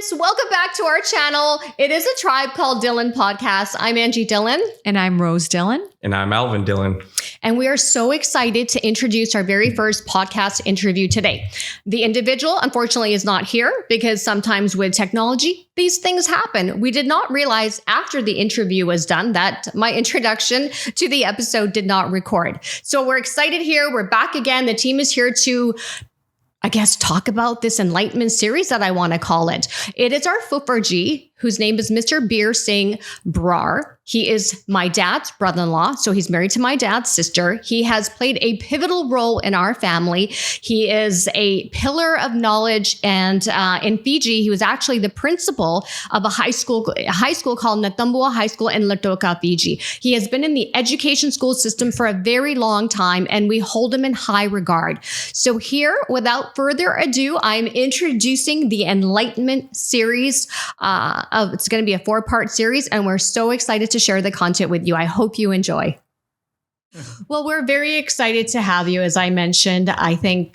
friends. Welcome back to our channel. It is a Tribe Called Dhillon podcast. I'm Angie Dhillon. And I'm Rose Dhillon. And I'm Alvin Dhillon. And we are so excited to introduce our very first podcast interview today. The individual, unfortunately, is not here because sometimes with technology, these things happen. We did not realize after the interview was done that my introduction to the episode did not record. So we're excited here. We're back again. The team is here to talk about this Enlightenment series that I want to call it. It is our Fufarji, whose name is Mr. Bir Singh Brar. He is my dad's brother-in-law, so he's married to my dad's sister. He has played a pivotal role in our family. He is a pillar of knowledge, and in Fiji, he was actually the principal of a high school called Natumbua High School in Lautoka, Fiji. He has been in the education school system for a very long time, and we hold him in high regard. So here, without further ado, I'm introducing the Enlightenment series. It's going to be a 4-part series, and we're so excited to share the content with you. I hope you enjoy. Well, we're very excited to have you. As I mentioned, I know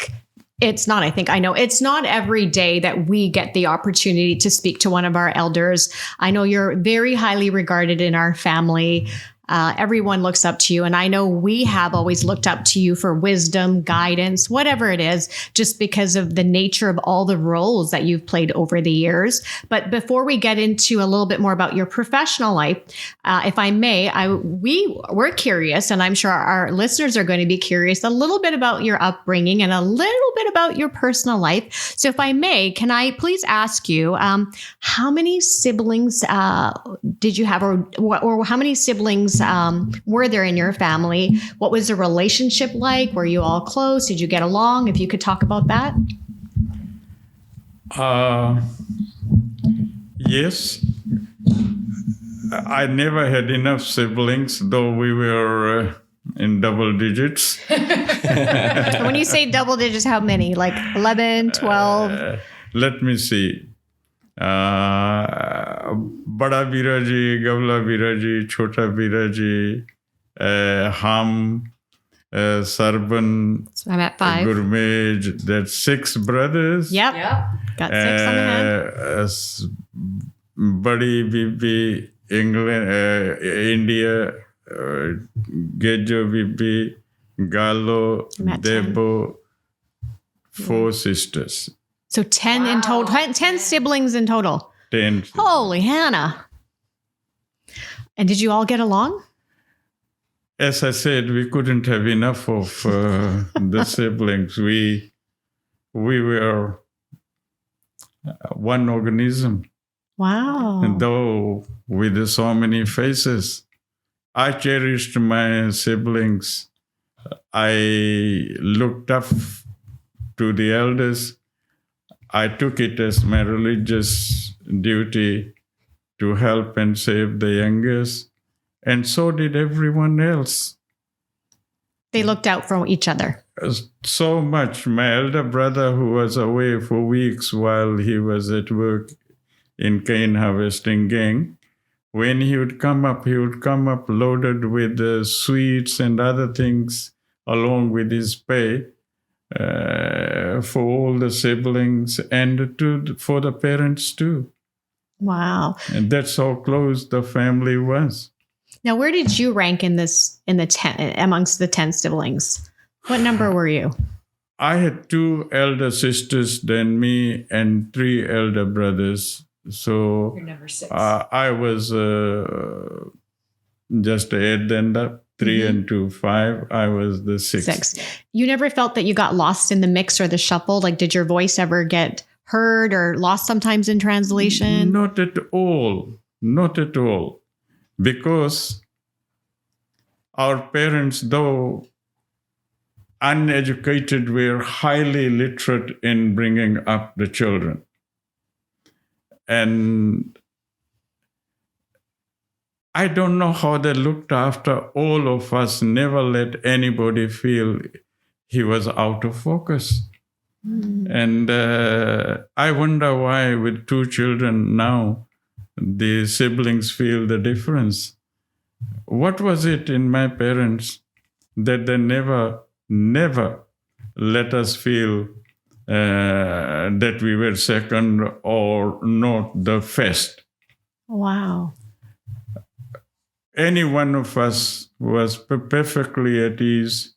it's not every day that we get the opportunity to speak to one of our elders. I know you're very highly regarded in our family. Everyone looks up to you. And I know we have always looked up to you for wisdom, guidance, whatever it is, just because of the nature of all the roles that you've played over the years. But before we get into a little bit more about your professional life, if I may, we're curious, and I'm sure our listeners are going to be curious, a little bit about your upbringing and a little bit about your personal life. So if I may, can I please ask you, how many siblings did you have, or how many siblings were there in your family? What was the relationship like? Were you all close? Did you get along? If you could talk about that. Yes. I never had enough siblings, though we were in double digits. When you say double digits, how many? Like 11, 12? Let me see. बड़ा बीरा जी, गवला बीरा जी, छोटा बीरा जी, हम, Sarban, So I'm at 5. Gurmej. That's 6 brothers. Yep. Got 6 on the hand. Badi Bibi, England, India, Gejo Bibi, Gallo, I'm at 10. Debo, 4 sisters. So 10 in total, 10 siblings in total. 10. Holy Hannah. And did you all get along? As I said, we couldn't have enough of the siblings. We were one organism. Wow. And though with so many faces, I cherished my siblings. I looked up to the elders. I took it as my religious duty to help and save the youngest. And so did everyone else. They looked out for each other. So much. My elder brother, who was away for weeks while he was at work in cane harvesting gang, when he would come up loaded with sweets and other things along with his pay. For all the siblings and for the parents too. Wow. And that's how close the family was. Now, where did you rank amongst the 10 siblings? What number were you? I had 2 elder sisters than me and 3 elder brothers. So You're number 6. I was just at the end up. 3 and 2, 5. I was the 6th. You never felt that you got lost in the mix or the shuffle? Like, did your voice ever get heard or lost sometimes in translation? Not at all. Not at all. Because our parents, though uneducated, were highly literate in bringing up the children. And I don't know how they looked after all of us, never let anybody feel he was out of focus. And I wonder why with 2 children now, the siblings feel the difference. What was it in my parents that they never let us feel that we were second or not the first. Wow. Any one of us was perfectly at ease.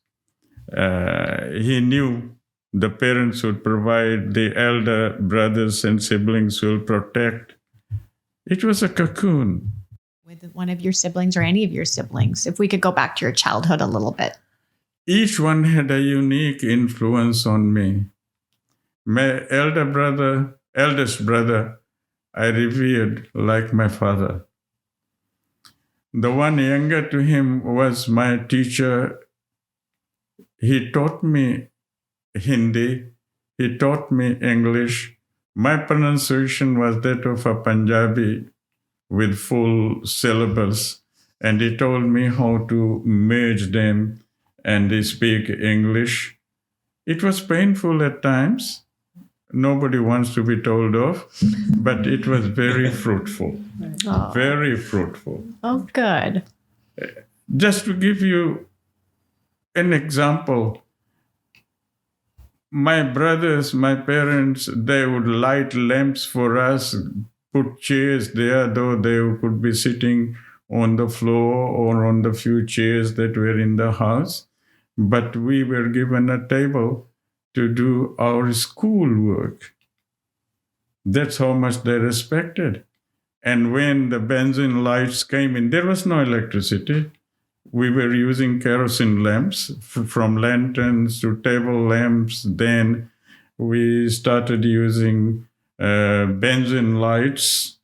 He knew the parents would provide, the elder brothers and siblings will protect. It was a cocoon. With one of your siblings or any of your siblings, if we could go back to your childhood a little bit. Each one had a unique influence on me. My eldest brother, I revered like my father. The one younger to him was my teacher. He taught me Hindi. He taught me English. My pronunciation was that of a Punjabi with full syllables. And he told me how to merge them and speak English. It was painful at times. Nobody wants to be told of, but it was very fruitful. Oh. Very fruitful. Oh, good. Just to give you an example, my brothers, my parents, they would light lamps for us, put chairs there, though they could be sitting on the floor or on the few chairs that were in the house. But we were given a table to do our school work. That's how much they respected. And when the benzene lights came in, there was no electricity. We were using kerosene lamps, from lanterns to table lamps. Then we started using benzene lights.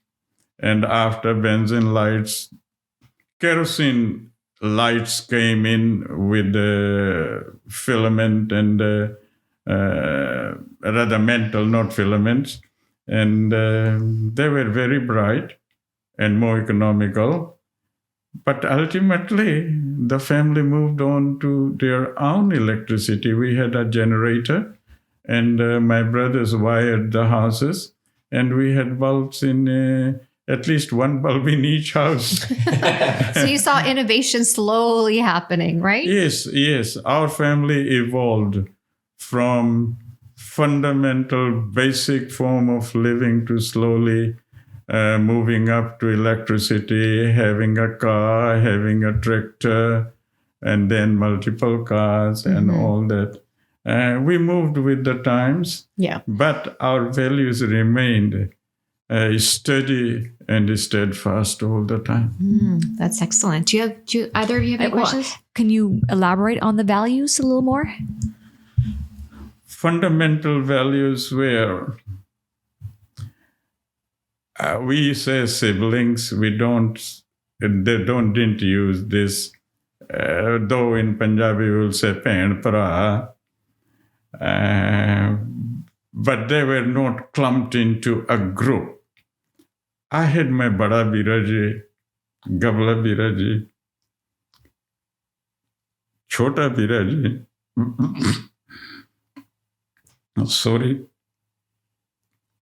And after benzene lights, kerosene lights came in with the filament and rather metal, not filaments. And they were very bright and more economical. But ultimately, the family moved on to their own electricity. We had a generator, and my brothers wired the houses, and we had bulbs in at least one bulb in each house. So you saw innovation slowly happening, right? Yes. Our family evolved from fundamental, basic form of living to slowly moving up to electricity, having a car, having a tractor, and then multiple cars and all that. We moved with the times, but our values remained steady and steadfast all the time. That's excellent. Do either of you have any questions? Can you elaborate on the values a little more? Fundamental values were, we say siblings, didn't use this, though in Punjabi we will say pain pra, but they were not clumped into a group. I had my Bada Biraji, Gabla Biraji, Chota Biraji. Sorry,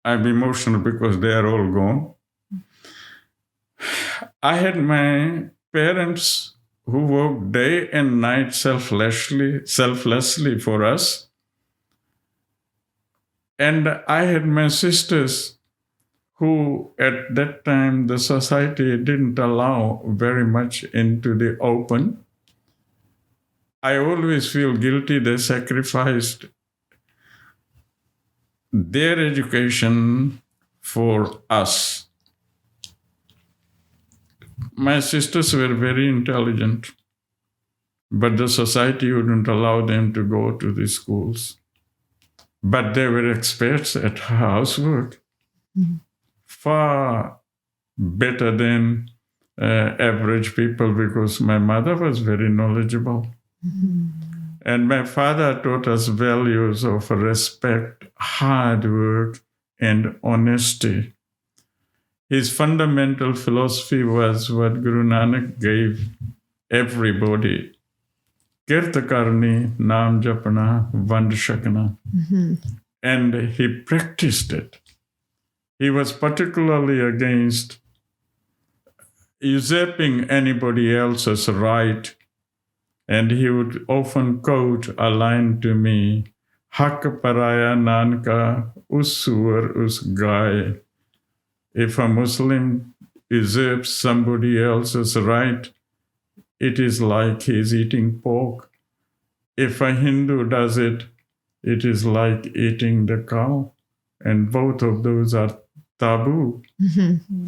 I'm emotional because they are all gone. I had my parents who worked day and night selflessly for us. And I had my sisters who at that time the society didn't allow very much into the open. I always feel guilty they sacrificed their education for us. My sisters were very intelligent, but the society wouldn't allow them to go to the schools. But they were experts at housework, far better than average people, because my mother was very knowledgeable. And my father taught us values of respect, hard work, and honesty. His fundamental philosophy was what Guru Nanak gave everybody. Kirta karni, naam japna, vand shakna. And he practiced it. He was particularly against usurping anybody else's right. And he would often quote a line to me Hak paraya nanka, us suar, us guy. If a Muslim usurps somebody else's right, it is like he's eating pork. If a Hindu does it, it is like eating the cow. And both of those are taboo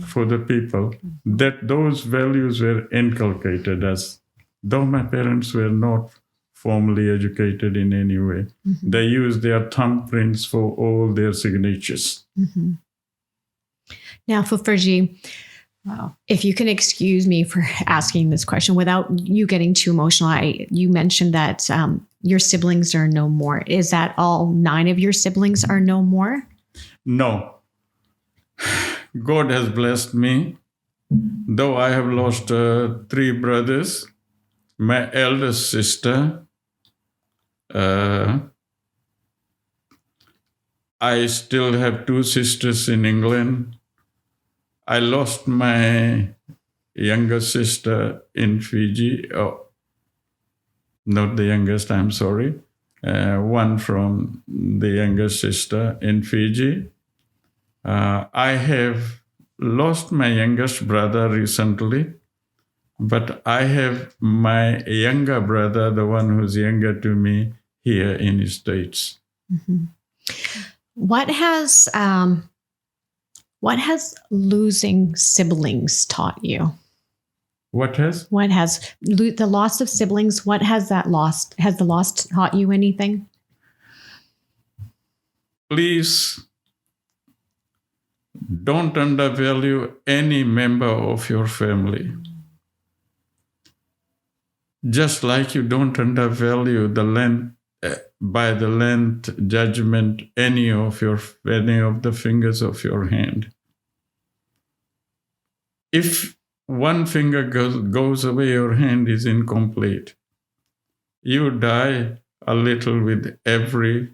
for the people. That those values were inculcated us, though my parents were not formally educated in any way. They used their thumbprints for all their signatures. Now, Fufurji, if you can excuse me for asking this question without you getting too emotional, you mentioned that your siblings are no more. Is that all 9 of your siblings are no more? No. God has blessed me. Though I have lost 3 brothers, my eldest sister, I still have 2 sisters in England. I lost my younger sister in Fiji. Oh, not the youngest, I'm sorry. One from the younger sister in Fiji. I have lost my youngest brother recently, but I have my younger brother, the one who's younger to me, here in the States. What has losing siblings taught you? What has? The loss of siblings? What has that lost? Has the loss taught you anything? Please don't undervalue any member of your family. Just like you don't undervalue the length judgment any of the fingers of your hand. If one finger goes away, your hand is incomplete. You die a little with every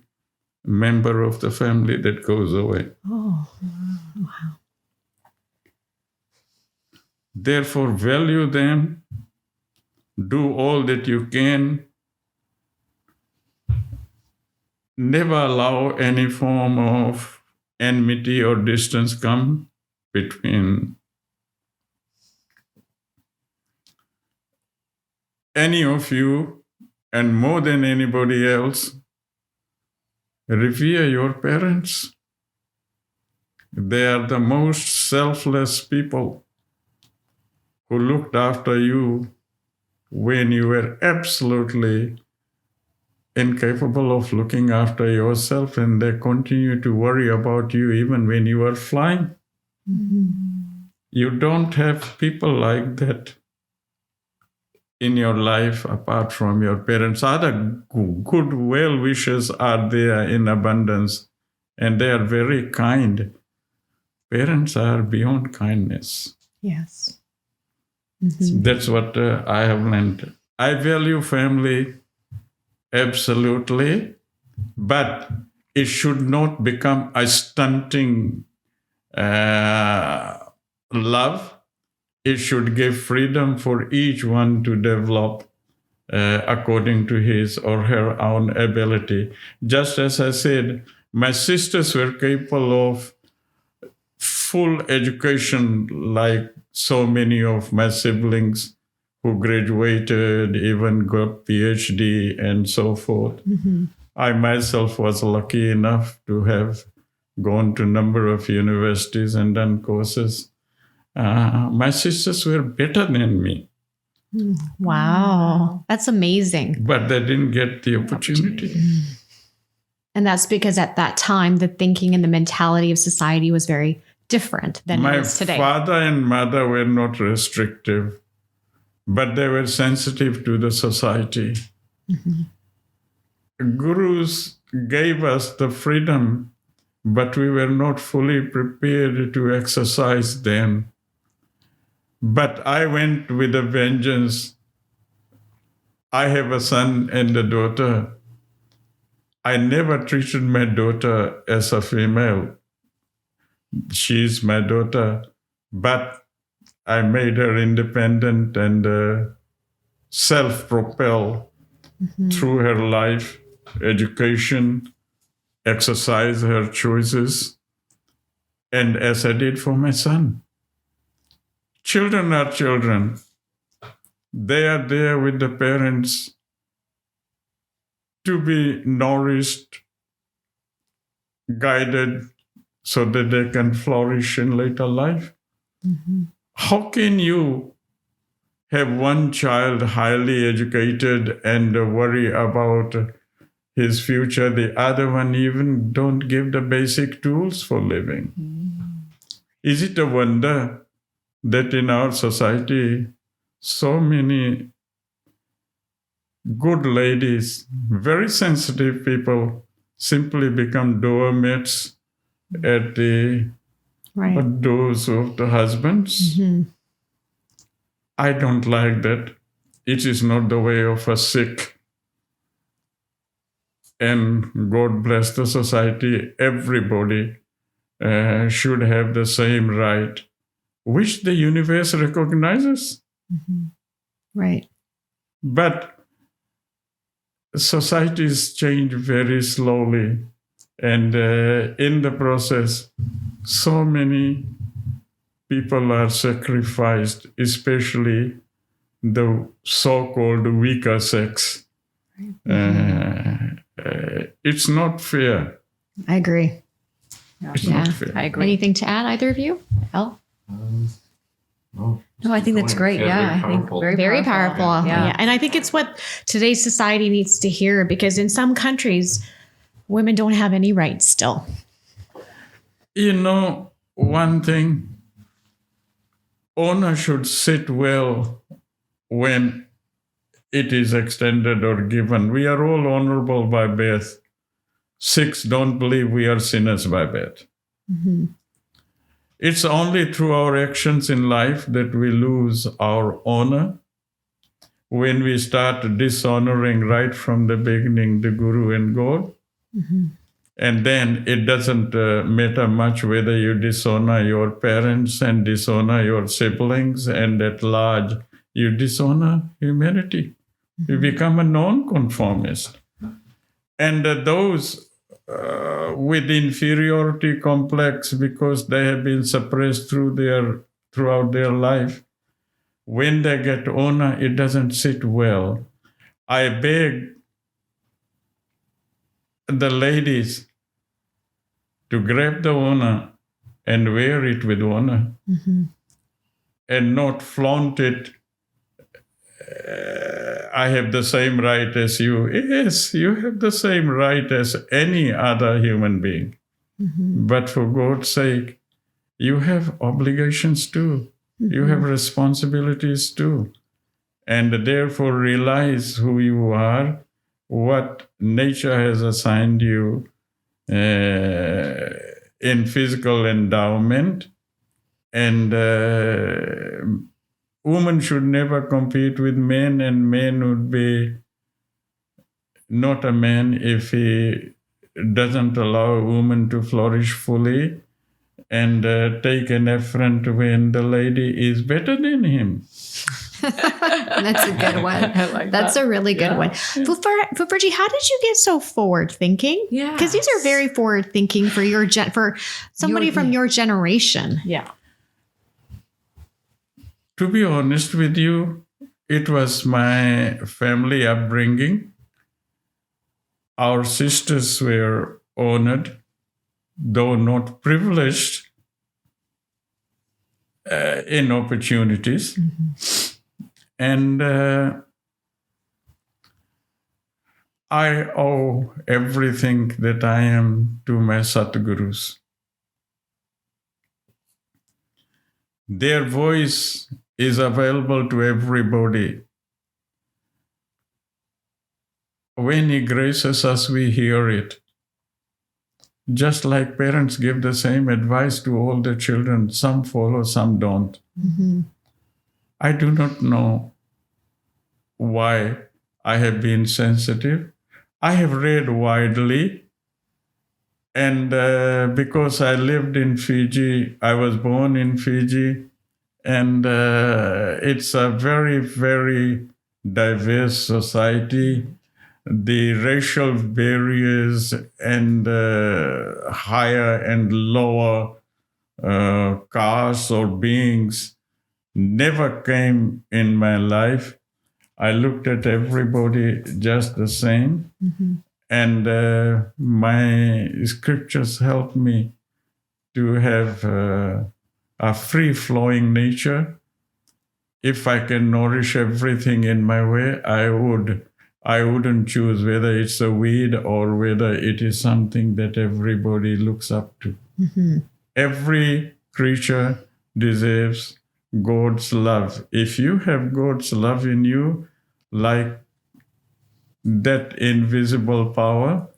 member of the family that goes away. Oh, wow. Therefore, value them. Do all that you can. Never allow any form of enmity or distance come between any of you, and more than anybody else, revere your parents. They are the most selfless people who looked after you when you were absolutely incapable of looking after yourself, and they continue to worry about you even when you are flying. You don't have people like that in your life apart from your parents. Other good well-wishers are there in abundance, and they are very kind. Parents are beyond kindness. Yes. That's what I have learned. I value family absolutely, but it should not become a stunting love. It should give freedom for each one to develop according to his or her own ability. Just as I said, my sisters were capable of full education like so many of my siblings who graduated, even got PhD and so forth. I myself was lucky enough to have gone to a number of universities and done courses. My sisters were better than me. Wow. That's amazing. But they didn't get the opportunity. And that's because at that time, the thinking and the mentality of society was very different than it is today. My father and mother were not restrictive, but they were sensitive to the society. Gurus gave us the freedom, but we were not fully prepared to exercise them. But I went with a vengeance. I have a son and a daughter. I never treated my daughter as a female. She's my daughter, but I made her independent and self-propel through her life, education, exercise her choices, and as I did for my son. Children are children. They are there with the parents to be nourished, guided, so that they can flourish in later life. Mm-hmm. How can you have one child highly educated and worry about his future, the other one even don't give the basic tools for living? Is it a wonder that in our society, so many good ladies, very sensitive people, simply become doormats at the doors of the husbands? Mm-hmm. I don't like that. It is not the way of a Sikh. And God bless the society. Everybody should have the same right, which the universe recognizes. Mm-hmm. Right. But societies change very slowly. And in the process, so many people are sacrificed, especially the so-called weaker sex. It's not fair. I agree. It's not fair. I agree. Anything to add, either of you? Elle? No, I think that's great. Yeah, I think Very powerful. Yeah. Yeah. And I think it's what today's society needs to hear, because in some countries, women don't have any rights still. You know, one thing, honor should sit well when it is extended or given. We are all honorable by birth. Sikhs don't believe we are sinners by birth. Mm-hmm. It's only through our actions in life that we lose our honor. When we start dishonoring right from the beginning the Guru and God. Mm-hmm. And then it doesn't matter much whether you dishonor your parents and dishonor your siblings, and at large, you dishonor humanity. Mm-hmm. You become a non-conformist. And those with inferiority complex, because they have been suppressed throughout their life, when they get honor, it doesn't sit well. I beg the ladies to grab the honor and wear it with honor, Mm-hmm. and not flaunt it. I have the same right as you. Yes, you have the same right as any other human being. Mm-hmm. But for God's sake, you have obligations too. Mm-hmm. You have responsibilities too. And therefore realize who you are, what nature has assigned you in physical endowment. And women should never compete with men, and men would be not a man if he doesn't allow a woman to flourish fully and take an affront when the lady is better than him. That's a good one. I like That's that. a really good one. Fuferji, how did you get so forward thinking? Yeah. Because these are very forward thinking for for somebody from your generation. Yeah. To be honest with you, it was my family upbringing. Our sisters were honored, though not privileged in opportunities. Mm-hmm. And I owe everything that I am to my Satgurus. Their voice is available to everybody. When He graces us, we hear it. Just like parents give the same advice to all their children, some follow, some don't. Mm-hmm. I do not know why I have been sensitive. I have read widely, and because I lived in Fiji, I was born in Fiji, and it's a very, very diverse society. the racial barriers and higher and lower castes or beings never came in my life. I looked at everybody just the same. And my scriptures help me to have a free-flowing nature. If I can nourish everything in my way, I wouldn't choose whether it's a weed or whether it is something that everybody looks up to. Every creature deserves God's love. If you have God's love in you, like that invisible power,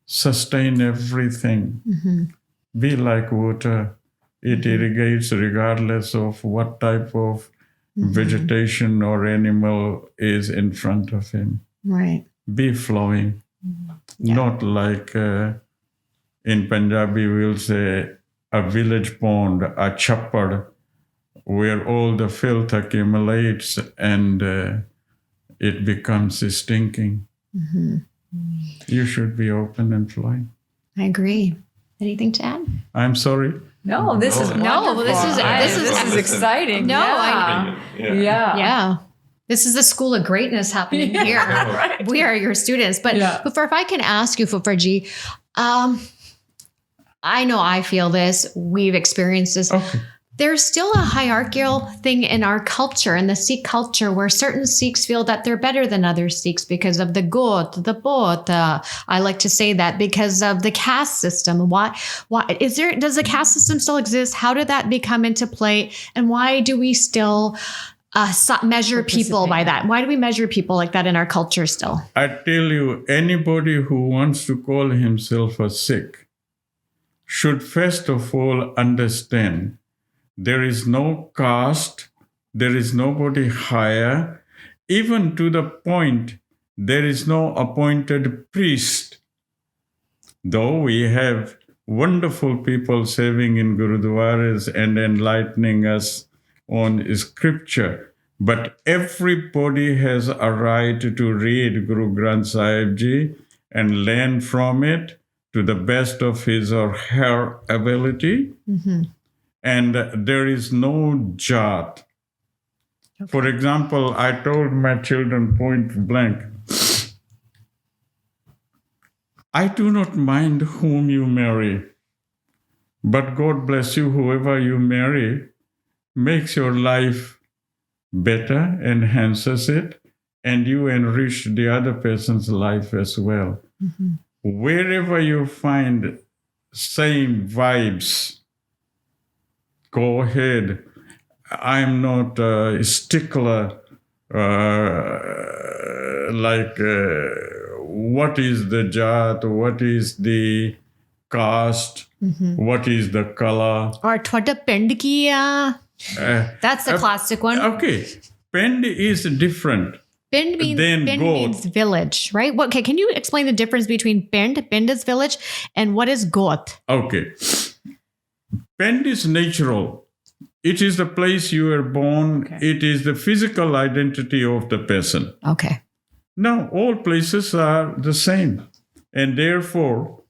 sustain everything. Be like water. It irrigates regardless of what type of vegetation or animal is in front of him. Right. Be flowing. Not like in Punjabi we'll say a village pond, a chappad, where all the filth accumulates and it becomes stinking. You should be open and flowing. I agree. Anything to add? I'm sorry. No, this is No, wonderful. this is exciting. No, Yeah. Yeah. This is the school of greatness happening here. Right. We are your students. But if I can ask you, Fufarji, I know I feel this. We've experienced this. Okay. There's still a hierarchical thing in our culture, in the Sikh culture, where certain Sikhs feel that they're better than other Sikhs because of the Got, the Bot. I like to say that because of the caste system. Why does the caste system still exist? How did that become into play? And why do we still measure people by that? Why do we measure people like that in our culture still? I tell you, anybody who wants to call himself a Sikh should first of all understand there is no caste, there is nobody higher, even to the point there is no appointed priest. Though we have wonderful people serving in Gurudwaras and enlightening us on scripture, but everybody has a right to read Guru Granth Sahib Ji and learn from it to the best of his or her ability. And there is no jat. For example, I told my children point blank, I do not mind whom you marry, but God bless you, whoever you marry makes your life better, enhances it, and you enrich the other person's life as well. Wherever you find same vibes, go ahead. I'm not a stickler what is the jat, what is the caste, what is the color. Or twada pind ki hai? That's the classic one. Okay, pind is different. Pind means village, right? Okay, can you explain the difference between pind is village, and what is got? Okay. Pind is natural. It is the place you were born. Okay. It is the physical identity of the person. Okay. Now, all places are the same. And therefore,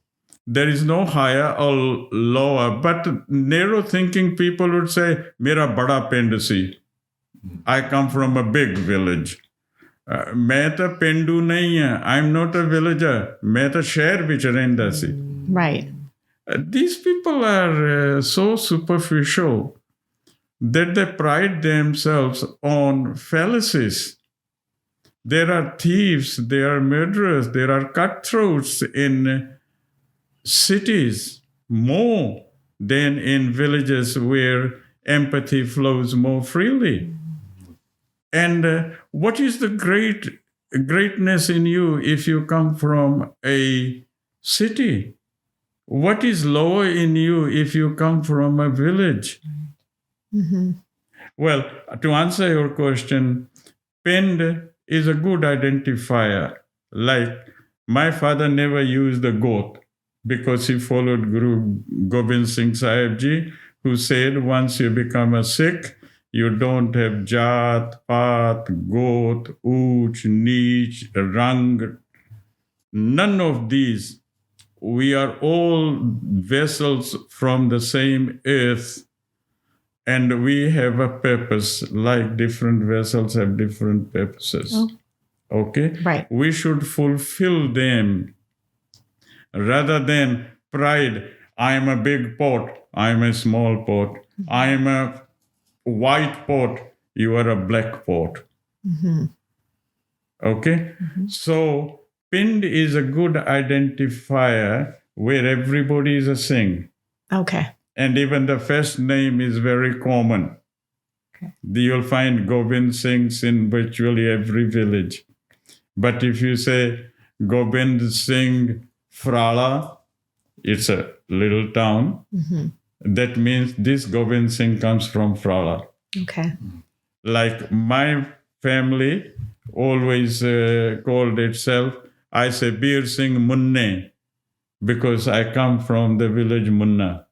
there is no higher or lower. But narrow-thinking people would say, Mera bada pind si. I come from a big village. Main ta pindu nahi hai. I'm not a villager. Main ta shahar vich rehanda si. Right. These people are so superficial that they pride themselves on fallacies. There are thieves, there are murderers, there are cutthroats in cities more than in villages where empathy flows more freely. And what is the greatness in you if you come from a city? What is lower in you if you come from a village? Well, to answer your question, pind is a good identifier. Like, my father never used the goat because he followed Guru Gobind Singh Sahib Ji, who said, once you become a Sikh, you don't have jat, paat, goat, ooch, neech, rang. none of these. We are all vessels from the same earth, and we have a purpose, like different vessels have different purposes. Oh. Okay? Right. We should fulfill them rather than pride. I am a big pot, I am a small pot. I am a white pot, you are a black pot. Okay? So, pinned is a good identifier where everybody is a Singh. Okay. And even the first name is very common. Okay. You'll find Gobind Singhs in virtually every village. But if you say Gobind Singh Frala, it's a little town. That means this Gobind Singh comes from Frala. Okay. Like my family always called itself, I say Bir Singh Munne, because I come from the village Munna.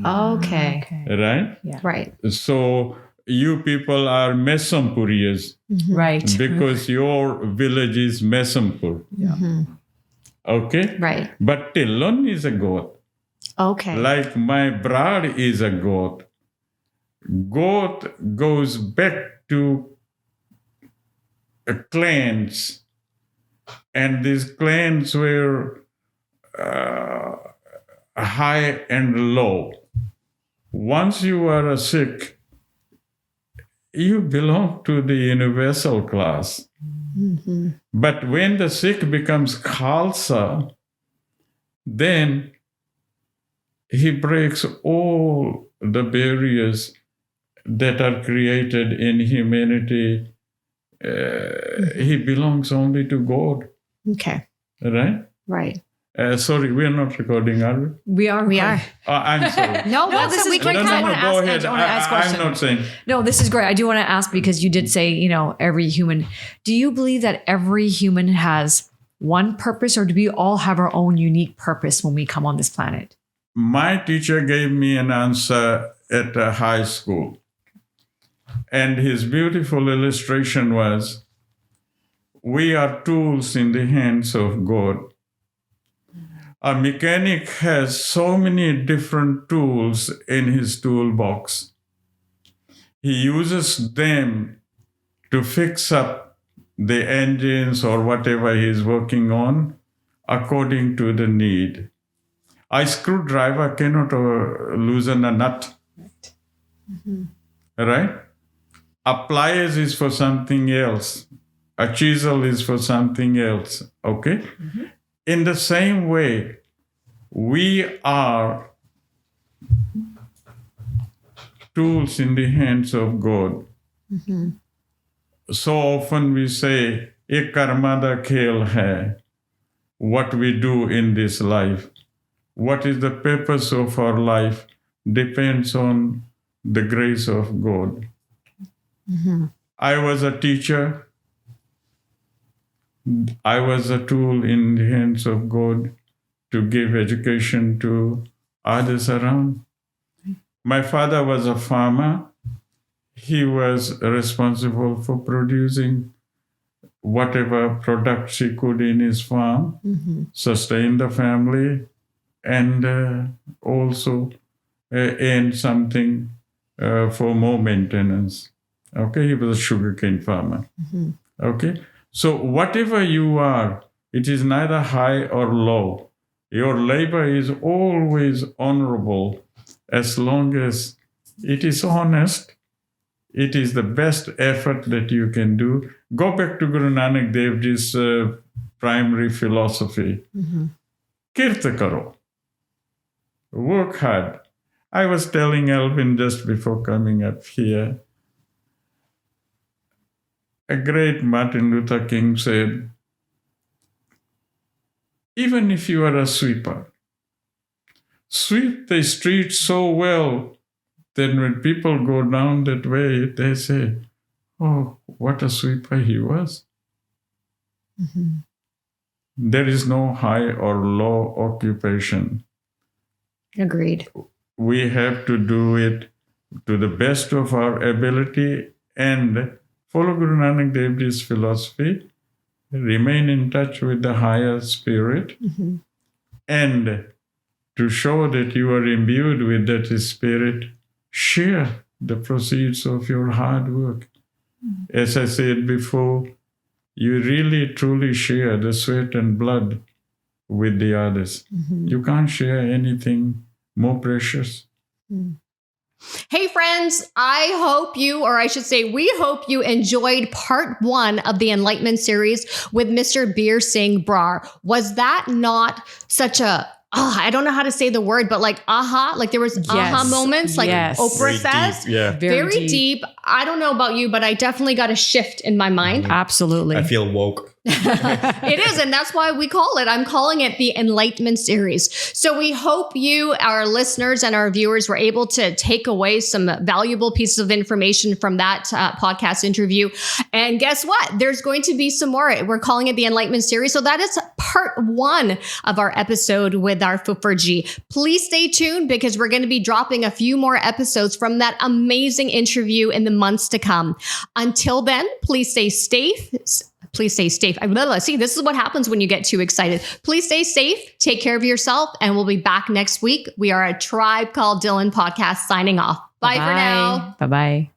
Okay. Right? Yeah. Right. So you people are Mesampurias Right. because your village is Mesampur. Okay? Right. But Dhillon is a god. Okay. Like my Brar is a god. God goes back to clans, and these clans were high and low. Once you are a Sikh, you belong to the universal class. But when the Sikh becomes Khalsa, then he breaks all the barriers that are created in humanity. He belongs only to God. Okay. Right? Right. Sorry, we are not recording, are we? We are. We are. I'm sorry. No, No, this so is we great. can because I kind want of to Go ask. ahead. I want to ask questions. I'm not saying. No, this is great. I do want to ask because you did say, every human. Do you believe that every human has one purpose, or do we all have our own unique purpose when we come on this planet? My teacher gave me an answer at a high school. And his beautiful illustration was, we are tools in the hands of God. A mechanic has so many different tools in his toolbox. He uses them to fix up the engines or whatever he's working on according to the need. A screwdriver cannot loosen a nut. Right? A pliers is for something else. A chisel is for something else. Okay? In the same way, we are tools in the hands of God. So often we say, "Ek karma da khel hai," what we do in this life. What is the purpose of our life depends on the grace of God. I was a teacher. I was a tool in the hands of God to give education to others around. My father was a farmer. He was responsible for producing whatever products he could in his farm, sustain the family, and also earn something for more maintenance. Okay, he was a sugarcane farmer. Okay, so whatever you are, it is neither high or low. Your labor is always honorable as long as it is honest. It is the best effort that you can do. Go back to Guru Nanak Dev Ji's primary philosophy. Kirta karo. Work hard. I was telling Alvin just before coming up here, a great Martin Luther King said, even if you are a sweeper, sweep the streets so well that when people go down that way, they say, oh, what a sweeper he was. There is no high or low occupation. Agreed. We have to do it to the best of our ability and follow Guru Nanak Dev Ji's philosophy. remain in touch with the higher spirit, and to show that you are imbued with that spirit, share the proceeds of your hard work. As I said before, you really truly share the sweat and blood with the others. You can't share anything more precious. Hey friends, I hope you, or I should say, we hope you enjoyed part 1 of the Enlightenment series with Mr. Bir Singh Brar. Was that not such a, I don't know how to say the word, but like aha, like there was aha moments, like Oprah says. Yeah. Very deep. I don't know about you, but I definitely got a shift in my mind. Absolutely. I feel woke. It is, and that's why we call it. I'm calling it the Enlightenment Series. So we hope you, our listeners and our viewers, were able to take away some valuable pieces of information from that podcast interview. And guess what? There's going to be some more. We're calling it the Enlightenment Series. So that is part 1 of our episode with our Fuferji. Please stay tuned because we're going to be dropping a few more episodes from that amazing interview in the months to come. Until then, please stay safe. Please stay safe. See, this is what happens when you get too excited. Please stay safe, take care of yourself, and we'll be back next week. We are a Tribe Called Dhillon podcast signing off. Bye for now. Bye-bye.